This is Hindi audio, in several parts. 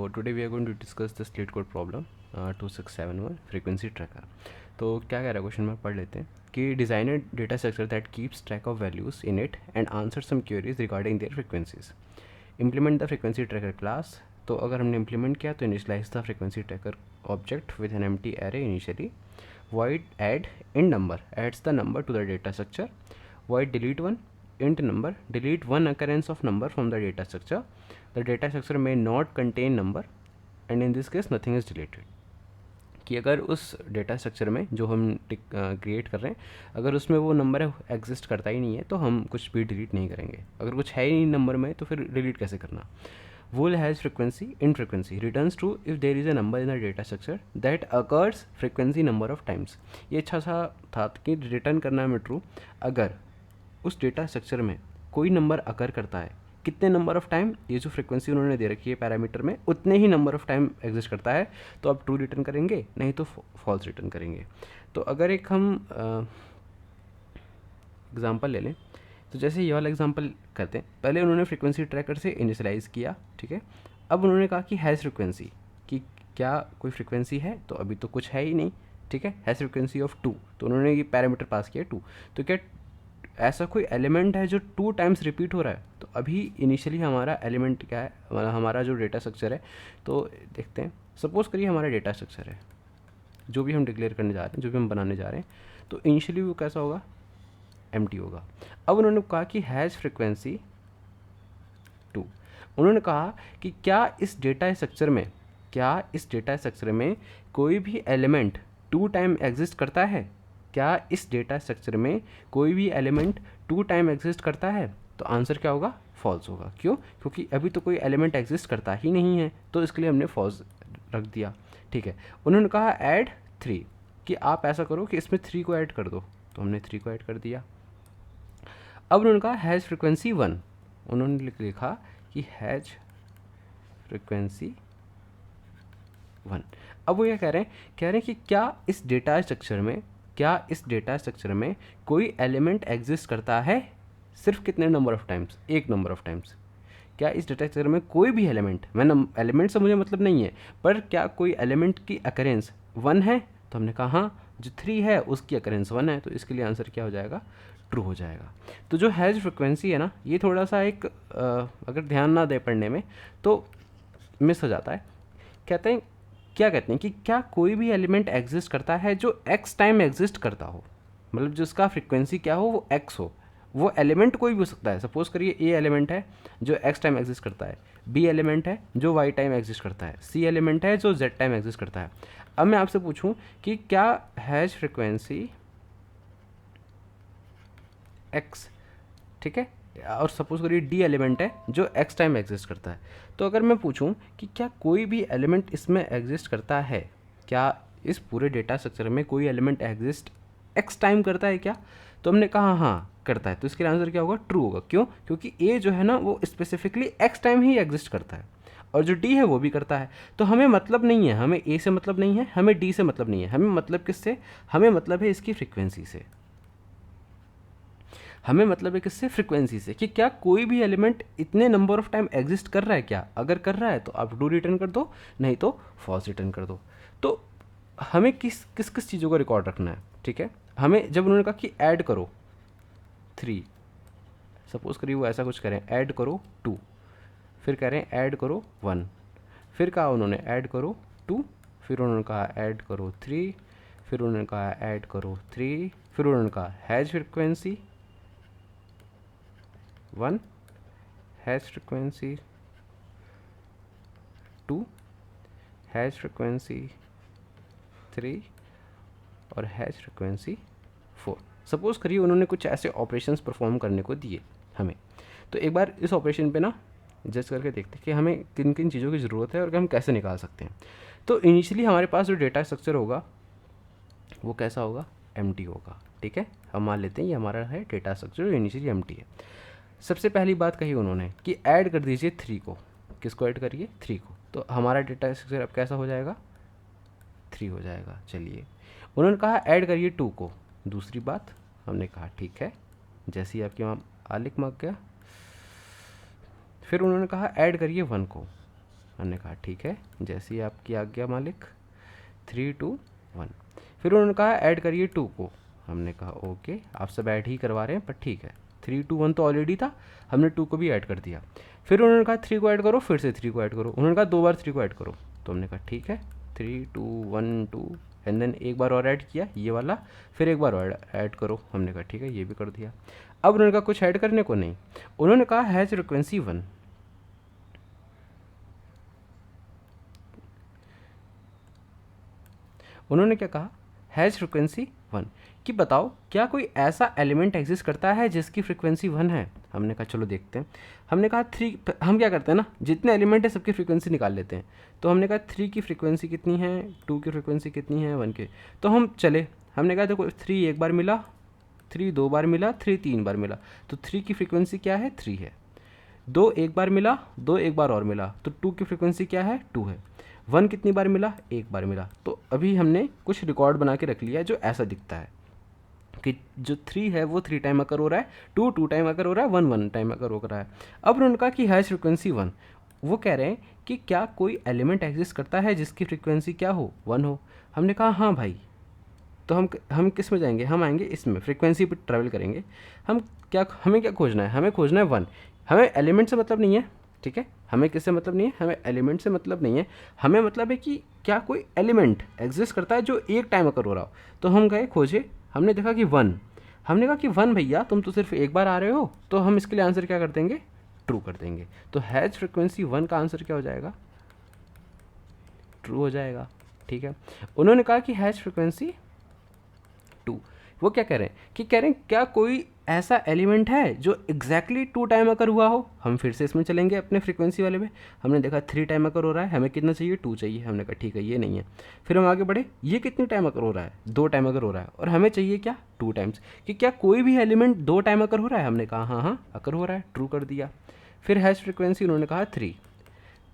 today we are going to discuss the slate code problem 2671 frequency tracker. तो क्या कह रहा है क्वेश्चन में पढ़ लेते हैं कि design a data structure that keeps track of values in it and answer some queries regarding their frequencies. Implement the frequency tracker class. तो अगर हमने इम्प्लीमेंट किया तो initialize the frequency tracker object with an empty array initially. void add int number adds the number to the data structure. void delete one int number delete one occurrence of number from the data structure. The data structure may not contain number and in this case nothing is deleted. कि अगर उस डेटा स्ट्रक्चर में जो हम क्रिएट कर रहे हैं अगर उसमें वो नंबर एग्जिस्ट करता ही नहीं है तो हम कुछ भी डिलीट नहीं करेंगे. अगर कुछ है ही नहीं नंबर में तो फिर डिलीट कैसे करना. Wool has frequency in frequency returns true if there is a number in the data structure that occurs frequency number of times. ये अच्छा सा था कि रिटर्न करना है में ट्रू अगर उस डेटा स्ट्रक्चर में कोई नंबर अकर करता है कितने नंबर ऑफ टाइम. ये जो फ्रीक्वेंसी उन्होंने दे रखी है पैरामीटर में उतने ही नंबर ऑफ टाइम एग्जिस्ट करता है तो आप ट्रू रिटर्न करेंगे नहीं तो फॉल्स रिटर्न करेंगे. तो अगर एक हम एग्जांपल ले लें तो जैसे ये वाला एग्जांपल करते हैं. पहले उन्होंने फ्रीक्वेंसी ट्रैकर से इनिशियलाइज़ किया, ठीक है. अब उन्होंने कहा कि हैज़ फ्रीक्वेंसी कि क्या कोई फ्रीक्वेंसी है तो अभी तो कुछ है ही नहीं, ठीक है. हैज़ फ्रीक्वेंसी ऑफ 2 तो उन्होंने ये पैरामीटर पास किया 2. तो क्या ऐसा कोई एलिमेंट है जो 2 टाइम्स रिपीट हो रहा है. तो अभी इनिशियली हमारा एलिमेंट क्या है हमारा जो डेटा स्ट्रक्चर है. तो देखते हैं सपोज़ करिए हमारा डेटा स्ट्रक्चर है जो भी हम डिक्लेयर करने जा रहे हैं जो भी हम बनाने जा रहे हैं. तो इनिशियली वो कैसा होगा एम्प्टी होगा. अब उन्होंने कहा कि हैज़ फ्रीक्वेंसी 2. उन्होंने कहा कि क्या इस डेटा स्ट्रक्चर में कोई भी एलिमेंट 2 टाइम एग्जिस्ट करता है. क्या इस डेटा स्ट्रक्चर में कोई भी एलिमेंट 2 टाइम एग्जिस्ट करता है. तो आंसर क्या होगा फॉल्स होगा. क्यों? क्योंकि अभी तो कोई एलिमेंट एग्जिस्ट करता ही नहीं है तो इसके लिए हमने फॉल्स रख दिया, ठीक है. उन्होंने कहा ऐड 3 कि आप ऐसा करो कि इसमें 3 को ऐड कर दो. तो हमने 3 को ऐड कर दिया. अब उन्होंने कहा हैज़ फ्रीक्वेंसी 1. उन्होंने लिखा कि हैज़ फ्रीक्वेंसी 1. अब वो ये कह रहे हैं कि क्या इस डेटा स्ट्रक्चर में कोई एलिमेंट एग्जिस्ट करता है. सिर्फ कितने नंबर ऑफ टाइम्स. एक नंबर ऑफ टाइम्स. क्या इस डेटा स्ट्रक्चर में कोई भी एलिमेंट एलिमेंट से मुझे मतलब नहीं है पर क्या कोई एलिमेंट की अकरेंस 1 है. तो हमने कहा हाँ जो 3 है उसकी अकरेंस 1 है तो इसके लिए आंसर क्या हो जाएगा ट्रू हो जाएगा. तो जो हैज़ फ्रिक्वेंसी है ना ये थोड़ा सा एक अगर ध्यान ना दे पढ़ने में तो मिस हो जाता है. क्या कहते हैं कि क्या कोई भी एलिमेंट एग्जिस्ट करता है जो x टाइम एग्जिस्ट करता हो. मतलब जिसका फ्रिक्वेंसी क्या हो वो x हो. वो एलिमेंट कोई भी हो सकता है. सपोज़ करिए ए एलिमेंट है जो x टाइम एग्जिस्ट करता है, बी एलिमेंट है जो y टाइम एग्जिस्ट करता है, सी एलिमेंट है जो z टाइम एग्जिस्ट करता है. अब मैं आपसे पूछूं कि क्या हैज़ फ्रिक्वेंसी x, ठीक है, और सपोज करिए डी एलिमेंट है जो x टाइम एग्जिस्ट करता है. तो अगर मैं पूछूं कि क्या कोई भी एलिमेंट इसमें एग्जिस्ट करता है, क्या इस पूरे डेटा स्ट्रक्चर में कोई एलिमेंट एग्जिस्ट x टाइम करता है क्या. तो हमने कहा हाँ करता है. तो इसके आंसर क्या होगा ट्रू होगा. क्यों? क्योंकि a जो है ना वो स्पेसिफिकली x टाइम ही एग्जिस्ट करता है और जो d है वो भी करता है. तो हमें मतलब नहीं है, हमें a से मतलब नहीं है, हमें d से मतलब नहीं है. हमें मतलब किससे, हमें मतलब है इसकी फ्रीक्वेंसी से. हमें मतलब है किससे, फ्रीक्वेंसी से. कि क्या कोई भी एलिमेंट इतने नंबर ऑफ टाइम एग्जिस्ट कर रहा है क्या. अगर कर रहा है तो आप ट्रू रिटर्न कर दो नहीं तो फॉल्स रिटर्न कर दो. तो हमें किस किस चीज़ों का रिकॉर्ड रखना है, ठीक है. हमें जब उन्होंने कहा कि ऐड करो 3, सपोज करिए वो ऐसा कुछ करें ऐड करो 2, फिर कह रहे हैं ऐड करो 1, फिर कहा उन्होंने ऐड करो 2, फिर उन्होंने कहा ऐड करो 3, फिर उन्होंने कहा ऐड करो 3, फिर उन्होंने कहा has frequency 1, has frequency 2, has frequency 3 और हैज़ फ्रिक्वेंसी 4. सपोज़ करिए उन्होंने कुछ ऐसे ऑपरेशंस परफॉर्म करने को दिए हमें. तो एक बार इस ऑपरेशन पे ना जज करके देखते हैं कि हमें किन किन चीज़ों की ज़रूरत है और हम कैसे निकाल सकते हैं. तो इनिशियली हमारे पास जो डेटा स्ट्रक्चर होगा वो कैसा होगा, एम्प्टी होगा, ठीक है. हम मान लेते हैं ये हमारा है डेटा स्ट्रक्चर जो इनिशियली एम्प्टी है. सबसे पहली बात कही उन्होंने कि ऐड कर दीजिए 3 को. किसको ऐड करिए 3 को. तो हमारा डेटा स्ट्रक्चर अब कैसा हो जाएगा 3 हो जाएगा. चलिए उन्होंने कहा ऐड करिए 2 को. दूसरी बात हमने कहा ठीक है, जैसे ही आपके वहाँ आलिक मग गया. फिर उन्होंने कहा ऐड करिए 1 को. हमने कहा ठीक है, जैसे ही आपकी आज्ञा मालिक। 3 2 1। फिर उन्होंने कहा ऐड करिए 2 को। हमने कहा ओके, आप सब ऐड ही करवा रहे हैं पर ठीक है। 3 2 1 तो ऑलरेडी था, हमने 2 को भी ऐड कर दिया। फिर उन्होंने कहा 3 को ऐड करो, फिर से 3 को ऐड करो। उन्होंने कहा 2 बार 3 को ऐड करो, तो हमने कहा ठीक है। 3 2 1 2 एंड देन एक बार और ऐड किया ये वाला, फिर एक बार और ऐड करो। हमने कहा ठीक है, ये भी कर दिया। अब उन्होंने कहा कुछ ऐड करने को नहीं। उन्होंने कहा हैज़ फ्रिक्वेंसी 1। उन्होंने क्या कहा, हैज़ फ्रिक्वेंसी 1, कि बताओ क्या कोई ऐसा एलिमेंट एग्जिस्ट करता है जिसकी फ्रिक्वेंसी 1 है। हमने कहा चलो देखते हैं। हमने कहा 3, हम क्या करते हैं ना, जितने एलिमेंट है सबकी फ्रिक्वेंसी निकाल लेते हैं। तो हमने कहा 3 की फ्रिक्वेंसी कितनी है, 2 की फ्रिक्वेंसी कितनी है, 1 की। तो हम चले, हमने कहा देखो 3 एक बार मिला, 3 2 बार मिला, 3 3 बार मिला, तो 3 की फ्रिक्वेंसी क्या है, 3 है। 2 एक बार मिला, 2 एक बार और मिला, तो 2 की फ्रिक्वेंसी क्या है, 2 है। 1 कितनी बार मिला, एक बार मिला। तो अभी हमने कुछ रिकॉर्ड बना के रख लिया है जो ऐसा दिखता है कि जो 3 है वो 3 टाइम अकर हो रहा है, 2 2 टाइम अकर हो रहा है, 1 1 टाइम अकर हो रहा है। अब उन्होंने कहा कि हैज़ फ्रिक्वेंसी 1, वो कह रहे हैं कि क्या कोई एलिमेंट एग्जिस्ट करता है जिसकी फ्रिक्वेंसी क्या हो, 1 हो। हमने कहा हाँ भाई। तो हम किस में जाएंगे, हम आएंगे इसमें, फ्रीक्वेंसी पर ट्रैवल करेंगे। हमें क्या खोजना है, हमें खोजना है 1। हमें एलिमेंट से मतलब नहीं है, ठीक है, हमें किससे मतलब नहीं है, हमें एलिमेंट से मतलब नहीं है। हमें मतलब है कि क्या कोई एलिमेंट एग्जिस्ट करता है जो एक टाइम अकर हो रहा हो। तो हम गए खोजे, हमने देखा कि 1। हमने कहा कि 1 भैया तुम तो सिर्फ एक बार आ रहे हो, तो हम इसके लिए आंसर क्या कर देंगे, ट्रू कर देंगे। तो हैज़ फ्रिक्वेंसी 1 का आंसर क्या हो जाएगा, ट्रू हो जाएगा। ठीक है। उन्होंने कहा कि हैज़ फ्रिक्वेंसी 2, वो क्या कह रहे हैं कि कह रहे हैं क्या कोई ऐसा एलिमेंट है जो एग्जैक्टली 2 टाइम अकर हुआ हो। हम फिर से इसमें चलेंगे अपने फ्रीक्वेंसी वाले में। हमने देखा 3 टाइम अकर हो रहा है, हमें कितना चाहिए, 2 चाहिए। हमने कहा ठीक है ये नहीं है। फिर हम आगे बढ़े, ये कितनी टाइम अकर हो रहा है, 2 टाइम अकर हो रहा है, और हमें चाहिए क्या, 2 टाइम्स। कि क्या कोई भी एलिमेंट 2 टाइम अकर हो रहा है। हमने कहा हाँ हाँ अकर हो रहा है, ट्रू कर दिया। फिर हैश फ्रिक्वेंसी उन्होंने कहा 3,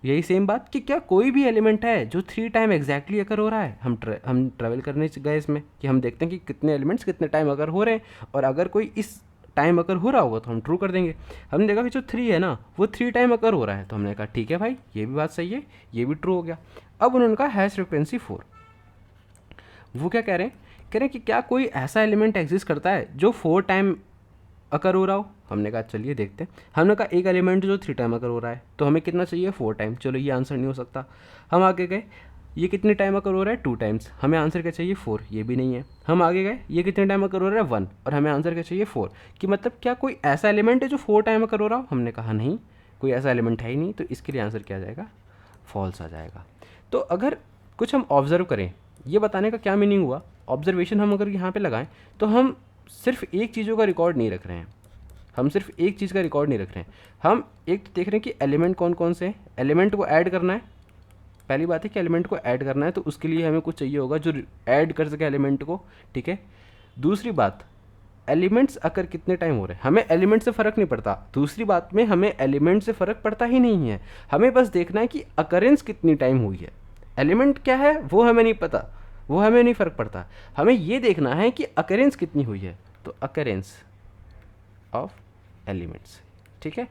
यही सेम बात कि क्या कोई भी एलिमेंट है जो 3 टाइम एग्जैक्टली अकर हो रहा है। हम ट्रैवल करने गए इसमें कि हम देखते हैं कि कितने एलिमेंट्स कितने टाइम अकर हो रहे हैं, और अगर कोई इस टाइम अकर हो रहा होगा तो हम ट्रू कर देंगे। हमने देखा कि जो 3 है ना वो 3 टाइम अकर हो रहा है, तो हमने कहा ठीक है भाई ये भी बात सही है, ये भी ट्रू हो गया। अब उन्होंने कहा हैश फ्रिक्वेंसी 4, वो क्या कह रहे हैं, कह रहे हैं कि क्या कोई ऐसा एलिमेंट एग्जिस्ट करता है जो 4 टाइम अकर हो रहा हो। हमने कहा चलिए देखते हैं। हमने कहा एक एलिमेंट जो 3 टाइम अकर हो रहा है, तो हमें कितना चाहिए, 4 टाइम। चलो ये आंसर नहीं हो सकता। हम आगे गए, ये कितने टाइम अकर हो रहा है, 2 टाइम्स। हमें आंसर क्या चाहिए, 4, ये भी नहीं है। हम आगे गए, ये कितने टाइम अकर हो रहा है, 1, और हमें आंसर क्या चाहिए, 4। कि मतलब क्या कोई ऐसा एलिमेंट है जो 4 टाइम अकर हो रहा हो। हमने कहा नहीं, कोई ऐसा एलिमेंट है ही नहीं, तो इसके लिए आंसर क्या आ जाएगा, फॉल्स आ जाएगा। तो अगर कुछ हम ऑब्जर्व करें, ये बताने का क्या मीनिंग हुआ, ऑब्जर्वेशन हम अगर यहाँ पे लगाएं तो हम सिर्फ एक चीज़ों का रिकॉर्ड नहीं रख रहे हैं, हम सिर्फ एक चीज़ का रिकॉर्ड नहीं रख रहे हैं। हम एक तो देख रहे हैं कि एलिमेंट कौन कौन से हैं, एलिमेंट को ऐड करना है। पहली बात है कि एलिमेंट को ऐड करना है, तो उसके लिए हमें कुछ चाहिए होगा जो ऐड कर सके एलिमेंट को, ठीक है। दूसरी बात, एलिमेंट्स अकर कितने टाइम हो रहे हैं, हमें एलिमेंट से फ़र्क नहीं पड़ता। दूसरी बात में हमें एलिमेंट से फ़र्क पड़ता ही नहीं है, हमें बस देखना है कि अकरेंस कितनी टाइम हुई है। एलिमेंट क्या है वो हमें नहीं पता, वो हमें नहीं फ़र्क पड़ता, हमें ये देखना है कि अकरेंस कितनी हुई है। तो अकरेंस ऑफ एलिमेंट्स, ठीक है।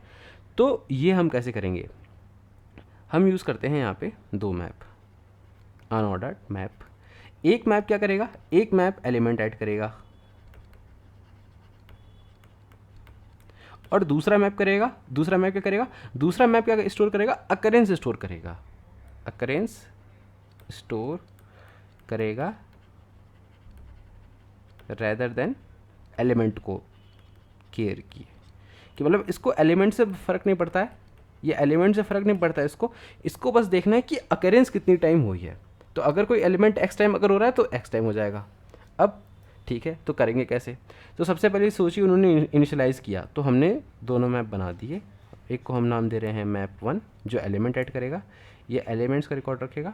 तो ये हम कैसे करेंगे, हम यूज़ करते हैं यहाँ पे 2 मैप, अनऑर्डर्ड मैप। एक मैप क्या करेगा, एक मैप एलिमेंट ऐड करेगा, और दूसरा मैप करेगा, दूसरा मैप क्या करेगा, दूसरा मैप क्या स्टोर करेगा, अकरेंस स्टोर करेगा, अकरेंस स्टोर करेगा रेदर देन एलिमेंट को केयर किए। कि मतलब इसको एलिमेंट से फ़र्क नहीं पड़ता है, ये एलिमेंट से फ़र्क नहीं पड़ता है इसको बस देखना है कि अकरेंस कितनी टाइम हुई है। तो अगर कोई एलिमेंट एक्स टाइम अगर हो रहा है तो एक्स टाइम हो जाएगा। अब ठीक है, तो करेंगे कैसे, तो सबसे पहले सोचिए उन्होंने इनिशियलाइज़ किया, तो हमने दोनों मैप बना दिए। एक को हम नाम दे रहे हैं मैप 1 जो एलिमेंट ऐड करेगा, ये एलिमेंट्स का रिकॉर्ड रखेगा,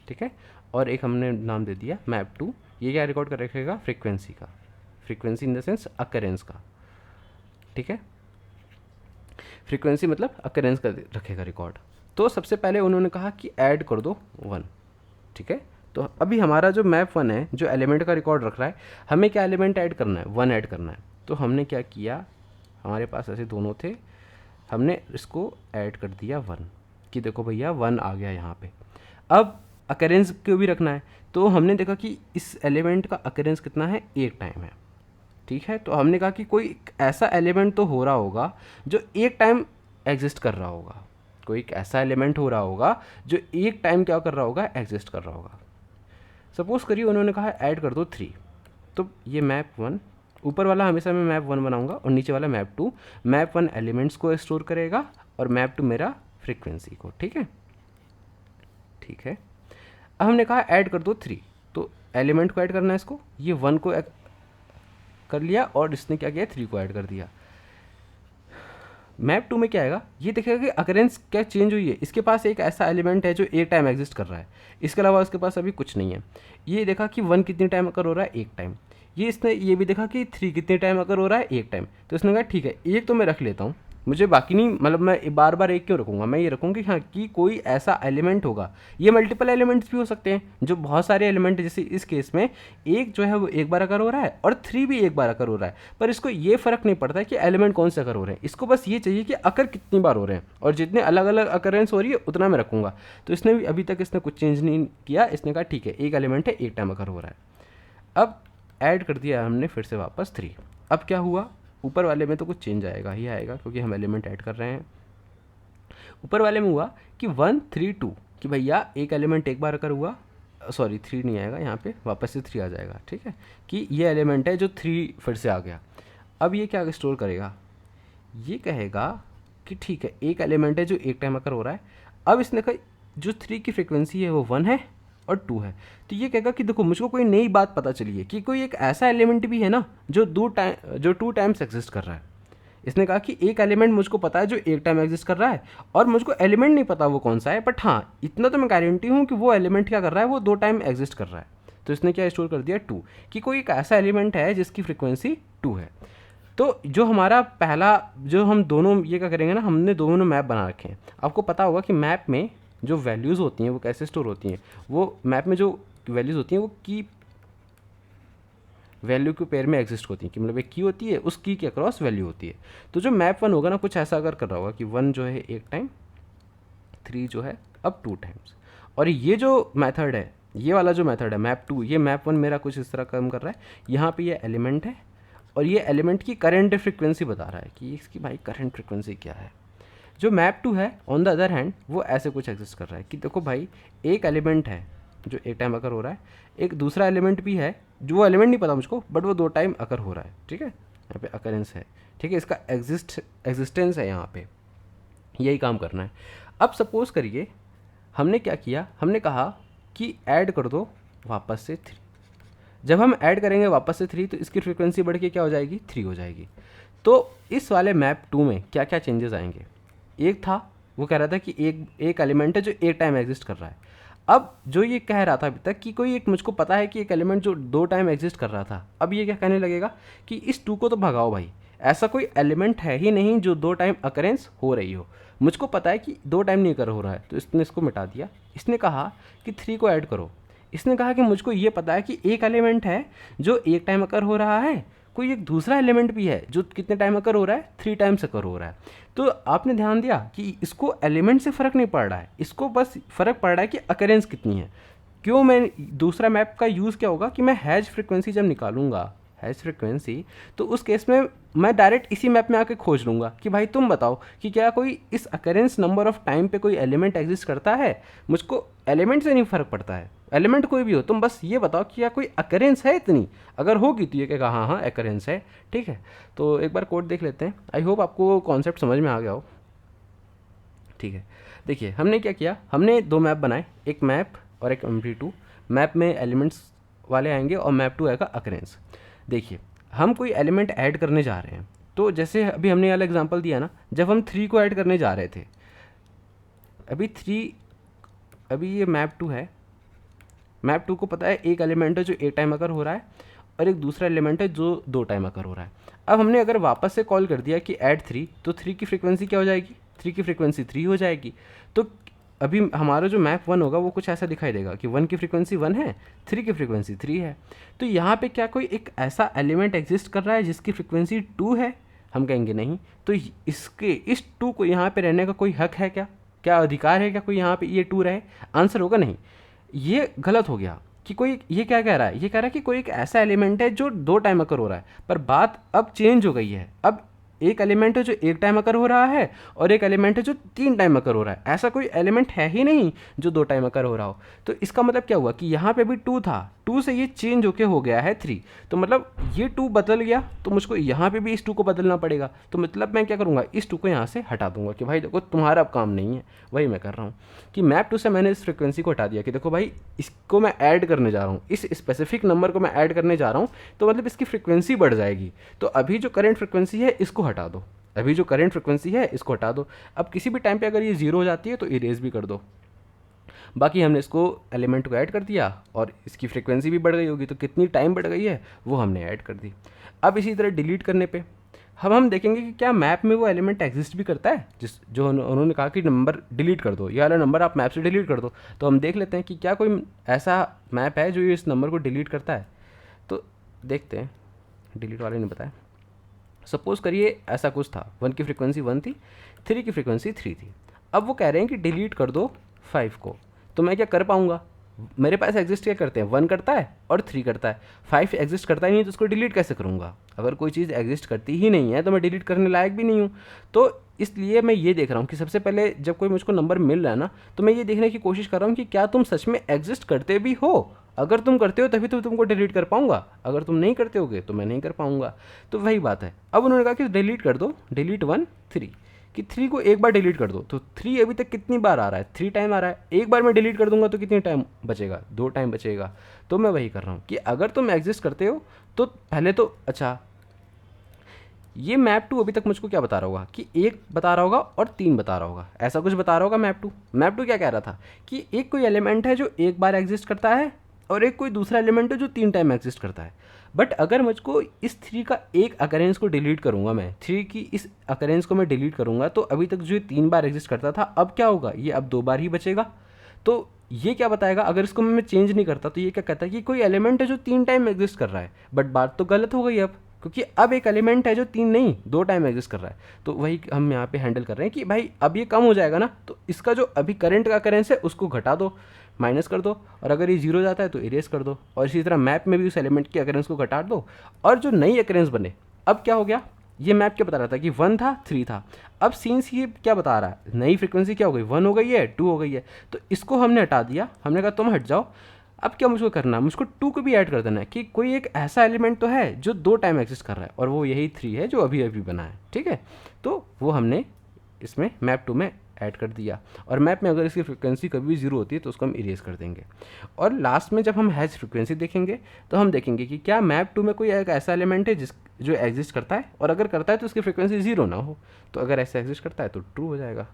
ठीक है। और एक हमने नाम दे दिया मैप 2, ये क्या रिकॉर्ड कर रखेगा, फ्रीक्वेंसी का, frequency in the sense occurrence का, ठीक है। फ्रीक्वेंसी मतलब अकरेंस का रखेगा रिकॉर्ड। तो सबसे पहले उन्होंने कहा कि ऐड कर दो 1, ठीक है। तो अभी हमारा जो मैप 1 है जो एलिमेंट का रिकॉर्ड रख रहा है, हमें क्या एलिमेंट ऐड करना है, 1 ऐड करना है। तो हमने क्या किया, हमारे पास ऐसे दोनों थे, हमने इसको ऐड कर दिया 1 कि देखो भैया 1 आ गया यहाँ पे। अब अकरेंस को भी रखना है, तो हमने देखा कि इस एलिमेंट का अकरेंस कितना है, एक टाइम है, ठीक है। तो हमने कहा कि कोई ऐसा एलिमेंट तो हो रहा होगा जो एक टाइम एग्जिस्ट कर रहा होगा, कोई एक ऐसा एलिमेंट हो रहा होगा जो एक टाइम क्या कर रहा होगा, एग्जिस्ट कर रहा होगा। सपोज करिए उन्होंने कहा ऐड कर दो 3, तो ये मैप 1, ऊपर वाला हमेशा मैं मैप 1 बनाऊंगा और नीचे वाला मैप 2। मैप 1 एलिमेंट्स को स्टोर करेगा और मैप 2 मेरा फ्रीक्वेंसी को, ठीक है, ठीक है। अब हमने कहा ऐड कर दो 3, तो एलिमेंट को ऐड करना है इसको, ये 1 को कर लिया और इसने क्या किया, 3 को ऐड कर दिया। मैप 2 में क्या आएगा, ये देखेगा कि अकरेंस क्या चेंज हुई है, इसके पास एक ऐसा एलिमेंट है जो एक टाइम एग्जिस्ट कर रहा है, इसके अलावा उसके पास अभी कुछ नहीं है। ये देखा कि 1 कितनी टाइम अकर हो रहा है, एक टाइम। इसने ये भी देखा कि 3 कितने टाइम अकर हो रहा है, एक टाइम। तो इसने कहा ठीक है, एक तो मैं रख लेता हूँ, मुझे बाकी नहीं, मतलब मैं बार बार एक क्यों रखूँगा, मैं ये रखूँगा कि हाँ कि कोई ऐसा एलिमेंट होगा। ये मल्टीपल एलिमेंट्स भी हो सकते हैं, जो बहुत सारे एलिमेंट, जैसे इस केस में एक जो है वो एक बार अकर हो रहा है और 3 भी एक बार अकर हो रहा है, पर इसको ये फ़र्क नहीं पड़ता है कि एलिमेंट कौन से अकर हो रहे हैं, इसको बस ये चाहिए कि अकर कितनी बार हो रहे हैं, और जितने अलग अलग अकरेंस हो रही है उतना मैं रखूँगा। तो इसने भी अभी तक इसने कुछ चेंज नहीं किया, इसने कहा ठीक है एक एलिमेंट है, एक टाइम अकर हो रहा है। अब ऐड कर दिया हमने फिर से वापस 3। अब क्या हुआ, ऊपर वाले में तो कुछ चेंज आएगा ही आएगा क्योंकि हम एलिमेंट ऐड कर रहे हैं। ऊपर वाले में हुआ कि 1 3 2, कि भैया एक एलिमेंट एक बार अकर हुआ, सॉरी 3 नहीं आएगा यहाँ पे, वापस से 3 आ जाएगा, ठीक है, कि ये एलिमेंट है जो 3 फिर से आ गया। अब ये क्या स्टोर करेगा, ये कहेगा कि ठीक है एक एलिमेंट है जो एक टाइम अकर हो रहा है। अब इसने कहा जो 3 की फ्रिक्वेंसी है वो 1 है और 2 है, तो ये कहेगा कि देखो मुझको कोई नई बात पता चली है कि कोई एक ऐसा एलिमेंट भी है ना जो 2 टाइम्स एग्जिस्ट कर रहा है। इसने कहा कि एक एलिमेंट मुझको पता है जो एक टाइम एग्जिस्ट कर रहा है, और मुझको एलिमेंट नहीं पता वो कौन सा है, बट हाँ इतना तो मैं गारंटी हूँ कि वो एलिमेंट क्या कर रहा है, वो 2 टाइम एग्जिस्ट कर रहा है। तो इसने क्या स्टोर कर दिया 2, कि कोई एक ऐसा एलिमेंट है जिसकी फ्रिक्वेंसी 2 है। तो जो हमारा पहला, जो हम दोनों ये क्या करेंगे ना, हमने दोनों मैप बना रखे हैं। आपको पता होगा कि मैप में जो वैल्यूज़ होती हैं वो कैसे स्टोर होती हैं, वो मैप में जो वैल्यूज़ होती हैं वो की वैल्यू के पेयर में एग्जिस्ट होती हैं, कि मतलब एक की होती है, उस की के अक्रॉस वैल्यू होती है। तो जो मैप 1 होगा ना, कुछ ऐसा अगर कर रहा होगा कि 1 जो है एक टाइम, 3 जो है अब 2 टाइम्स। और ये जो मेथड है, ये वाला जो मेथड है मैप 2, ये मैप 1 मेरा कुछ इस तरह काम कर रहा है। यहाँ पे ये एलिमेंट है और ये एलिमेंट की करंट फ्रिक्वेंसी बता रहा है कि इसकी भाई करंट फ्रिक्वेंसी क्या है। जो मैप 2 है ऑन द अदर हैंड वो ऐसे कुछ एग्जिस्ट कर रहा है कि देखो भाई एक एलिमेंट है जो एक टाइम अकर हो रहा है, एक दूसरा एलिमेंट भी है जो वो एलिमेंट नहीं पता मुझको, बट वो 2 टाइम अकर हो रहा है, ठीक है, यहाँ पे अकरेंस है, ठीक है, इसका एग्जिस्टेंस है यहाँ पे, यही काम करना है। अब सपोज करिए हमने क्या किया, हमने कहा कि ऐड कर दो वापस से 3। जब हम ऐड करेंगे वापस से 3 तो इसकी फ्रिक्वेंसी बढ़ के क्या हो जाएगी, 3 हो जाएगी। तो इस वाले मैप 2 में क्या क्या चेंजेस आएंगे, एक था वो कह रहा था कि एक एलिमेंट है जो एक टाइम एग्जिस्ट कर रहा है। अब जो ये कह रहा था अभी तक कि कोई एक, मुझको पता है कि एक एलिमेंट जो 2 टाइम एग्जिस्ट कर रहा था, अब ये क्या कहने लगेगा कि इस 2 को तो भगाओ भाई, ऐसा कोई एलिमेंट है ही नहीं जो 2 टाइम अकरेंस हो रही हो, मुझको पता है कि 2 टाइम नहीं कर हो रहा है। तो इसने इसको मिटा दिया। इसने कहा कि 3 को ऐड करो। इसने कहा कि मुझको ये पता है कि एक एलिमेंट है जो एक टाइम अकर हो रहा है, कोई एक दूसरा एलिमेंट भी है जो कितने टाइम अकर हो रहा है, 3 टाइम्स अकर हो रहा है। तो आपने ध्यान दिया कि इसको एलिमेंट से फ़र्क नहीं पड़ रहा है, इसको बस फ़र्क पड़ रहा है कि अकरेंस कितनी है। क्यों, मैं दूसरा मैप का यूज़ क्या होगा कि मैं हैज फ्रिक्वेंसी जब निकालूंगा, हैज फ्रिक्वेंसी, तो उस केस में मैं डायरेक्ट इसी मैप में आके खोज लूँगा कि भाई तुम बताओ कि क्या कोई इस अकरेंस नंबर ऑफ टाइम पे कोई एलिमेंट एग्जिस्ट करता है। मुझको एलिमेंट से नहीं फ़र्क पड़ता है, एलिमेंट कोई भी हो, तुम बस ये बताओ कि क्या कोई अकरेंस है इतनी, अगर होगी तो ये कहेगा हाँ हाँ अकरेंस है, ठीक है। तो एक बार कोड देख लेते हैं, आई होप आपको कॉन्सेप्ट समझ में आ गया हो, ठीक है। देखिए हमने क्या किया, हमने 2 मैप बनाए, एक मैप और एक MP2। मैप में एलिमेंट्स वाले आएंगे और मैप 2 आएगा अकरेंस। देखिए हम कोई एलिमेंट ऐड करने जा रहे हैं, तो जैसे अभी हमने वाला एग्जांपल दिया ना, जब हम 3 को ऐड करने जा रहे थे, अभी ये मैप 2 है, मैप 2 को पता है एक एलिमेंट है जो एक टाइम अकर हो रहा है और एक दूसरा एलिमेंट है जो 2 टाइम अकर हो रहा है। अब हमने अगर वापस से कॉल कर दिया कि ऐड 3, तो 3 की फ्रिक्वेंसी क्या हो जाएगी, 3 की फ्रिक्वेंसी 3 हो जाएगी। तो अभी हमारा जो मैप 1 होगा वो कुछ ऐसा दिखाई देगा कि 1 की फ्रिक्वेंसी 1 है, 3 की फ्रिक्वेंसी 3 है। तो यहाँ पे क्या कोई एक ऐसा एलिमेंट एग्जिस्ट कर रहा है जिसकी फ्रिक्वेंसी 2 है, हम कहेंगे नहीं। तो इसके इस टू को यहाँ पे रहने का कोई हक है क्या, क्या अधिकार है क्या कोई यहाँ पे ये टू रहे? आंसर होगा नहीं। ये गलत हो गया कि कोई, ये क्या कह रहा है, ये कह रहा है कि कोई एक ऐसा एलिमेंट है जो 2 टाइम अकर हो रहा है। पर बात अब चेंज हो गई है, अब एक एलिमेंट है जो 1 टाइम अकर हो रहा है और एक एलिमेंट है जो 3 टाइम अकर हो रहा है। ऐसा कोई एलिमेंट है ही नहीं जो 2 टाइम अकर हो रहा हो। तो इसका मतलब क्या हुआ कि यहाँ पे भी 2 था, 2 से ये चेंज होके हो गया है 3। तो मतलब ये 2 बदल गया, तो मुझको यहाँ पे भी इस 2 को बदलना पड़ेगा। तो मतलब मैं क्या करूँगा, इस 2 को यहाँ से हटा दूंगा कि भाई देखो तुम्हारा अब काम नहीं है। वही मैं कर रहा हूँ कि मैप टू से मैंने इस फ्रिक्वेंसी को हटा दिया कि देखो भाई इसको मैं ऐड करने जा रहा हूँ, इस स्पेसिफिक नंबर को मैं ऐड करने जा रहा हूँ, तो मतलब इसकी फ्रिक्वेंसी बढ़ जाएगी। तो अभी जो करंट फ्रिक्वेंसी है इसको हटा दो, अभी जो करंट फ्रिक्वेंसी है इसको हटा दो। अब किसी भी टाइम पे अगर ये 0 हो जाती है तो इरेज भी कर दो। बाकी हमने इसको एलिमेंट को ऐड कर दिया और इसकी फ्रिक्वेंसी भी बढ़ गई होगी, तो कितनी टाइम बढ़ गई है वो हमने ऐड कर दी। अब इसी तरह डिलीट करने पे हम देखेंगे कि क्या मैप में वो एलिमेंट एग्जिस्ट भी करता है, जिस जो उन्होंने कहा कि नंबर डिलीट कर दो, ये वाला नंबर आप मैप से डिलीट कर दो। तो हम देख लेते हैं कि क्या कोई ऐसा मैप है जो इस नंबर को डिलीट करता है। तो देखते हैं, डिलीट वाले ने बताया। सपोज करिए ऐसा कुछ था, 1 की फ्रिक्वेंसी 1 थी, 3 की फ्रिक्वेंसी 3 थी। अब वो कह रहे हैं कि डिलीट कर दो 5 को। तो मैं क्या कर पाऊँगा, मेरे पास एग्जिस्ट क्या करते हैं, 1 करता है और 3 करता है, 5 एग्जिस्ट करता ही नहीं, तो उसको डिलीट कैसे करूँगा। अगर कोई चीज़ एग्जिस्ट करती ही नहीं है तो मैं डिलीट करने लायक भी नहीं हूँ। तो इसलिए मैं ये देख रहा हूँ कि सबसे पहले जब कोई मुझको नंबर मिल रहा है ना, तो मैं ये देखने की कोशिश कर रहा हूँ कि क्या तुम सच में एग्जिस्ट करते भी हो। अगर तुम करते हो तभी तो तुमको डिलीट कर पाऊंगा, अगर तुम नहीं करते होगे तो मैं नहीं कर पाऊंगा। तो वही बात है। अब उन्होंने कहा कि डिलीट कर दो, डिलीट 1 3, कि 3 को एक बार डिलीट कर दो। तो 3 अभी तक कितनी बार आ रहा है, 3 टाइम आ रहा है। एक बार मैं डिलीट कर दूंगा तो कितनी टाइम बचेगा, 2 टाइम बचेगा। तो मैं वही कर रहा हूँ कि अगर तुम एग्जिस्ट करते हो तो पहले तो अच्छा, ये मैप टू अभी तक मुझको क्या बता रहा होगा कि 1 बता रहा होगा और 3 बता रहा होगा, ऐसा कुछ बता रहा होगा मैप टू। मैप टू क्या कह रहा था कि एक कोई एलिमेंट है जो एक बार एग्जिस्ट करता है और एक कोई दूसरा एलिमेंट है जो 3 टाइम एग्जिस्ट करता है। बट अगर मुझको इस 3 का एक अकरेंस को डिलीट करूंगा, मैं 3 की इस अकरेंस को मैं डिलीट करूंगा, तो अभी तक जो 3 बार एग्जिस्ट करता था अब क्या होगा, ये अब 2 बार ही बचेगा। तो ये क्या बताएगा, अगर इसको मैं चेंज नहीं करता तो ये क्या कहता है कि कोई एलिमेंट है जो 3 टाइम एग्जिस्ट कर रहा है। बट बात तो गलत हो गई अब, क्योंकि अब एक एलिमेंट है जो 3 नहीं 2 टाइम एग्जिस्ट कर रहा है। तो वही हम यहाँ पे हैंडल कर रहे हैं कि भाई अब ये कम हो जाएगा ना, तो इसका जो अभी करंट का अकरेंस है उसको घटा दो, माइनस कर दो, और अगर ये 0 जाता है तो इरेज कर दो। और इसी तरह मैप में भी उस एलिमेंट के अकरेंस को घटा दो और जो नई अकरेंस बने। अब क्या हो गया, ये मैप क्या बता रहा था कि 1 था 3 था, अब सीन्स ये क्या बता रहा है, नई फ्रिक्वेंसी क्या हो गई, 1 हो गई है 2 हो गई है। तो इसको हमने हटा दिया, हमने कहा तुम हट जाओ। अब क्या मुझको करना है, मुझको 2 को भी ऐड कर देना है कि कोई एक ऐसा एलिमेंट तो है जो 2 टाइम एग्जिस्ट कर रहा है, और वो यही 3 है जो अभी अभी बना है। ठीक है, तो वो हमने इसमें मैप 2 में ऐड कर दिया। और मैप में अगर इसकी फ्रिक्वेंसी कभी भी 0 होती है तो उसको हम इरेज कर देंगे। और लास्ट में जब हम हैश फ्रिक्वेंसी देखेंगे तो हम देखेंगे कि क्या मैप 2 में कोई एक ऐसा एलिमेंट है जो एग्जिस्ट करता है, और अगर करता है तो उसकी फ्रिक्वेंसी 0 ना हो। तो अगर ऐसा एग्जिस्ट करता है तो ट्रू हो जाएगा।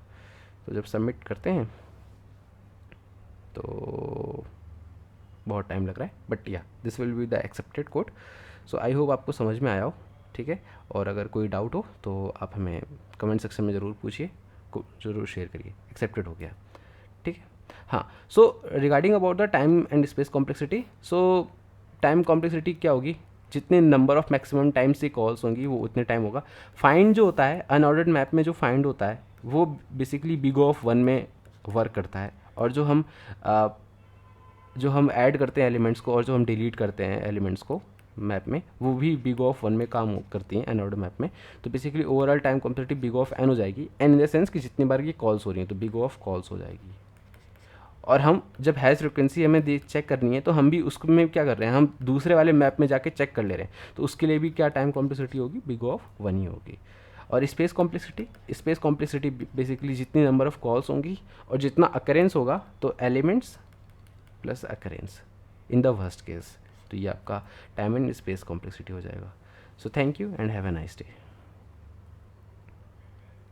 तो जब सबमिट करते हैं तो बहुत टाइम लग रहा है, बट या this will be the accepted code. So I hope आपको समझ में आया हो। ठीक है, और अगर कोई डाउट हो तो आप हमें कमेंट सेक्शन में ज़रूर पूछिए, को ज़रूर शेयर करिए। एक्सेप्टेड हो गया, ठीक है। हाँ, so regarding about the time and space complexity, so time complexity क्या होगी, जितने नंबर ऑफ मैक्सिमम टाइम से कॉल्स होंगी वो उतने टाइम होगा। फाइंड जो होता है अनऑर्डर्ड मैप में, जो फाइंड होता है वो बेसिकली बिग ऑफ 1 में वर्क करता है, और जो हम ऐड करते हैं एलिमेंट्स को और जो हम डिलीट करते हैं एलिमेंट्स को मैप में, वो भी बिग ऑफ 1 में काम करती हैं अनऑर्डर मैप में। तो basically overall time complexity big of n हो जाएगी, n इन द सेंस कि जितनी बार की कॉल्स हो रही हैं तो बिग ऑफ कॉल्स हो जाएगी। और हम जब हैश फ्रिक्वेंसी हमें चेक करनी है तो हम भी उसको में क्या कर रहे हैं, हम दूसरे वाले मैप में जाके चेक कर ले रहे हैं, तो उसके लिए भी क्या टाइम कॉम्प्लेक्सिटी होगी, बिग ऑफ 1 ही होगी। और स्पेस कॉम्प्लेक्सिटी बेसिकली जितनी नंबर ऑफ कॉल्स होंगी और जितना अकरेंस होगा, तो elements plus occurrence in the worst case, तो ये आपका टाइम एंड स्पेस कॉम्प्लेक्सिटी हो जाएगा। So thank you and have a nice day.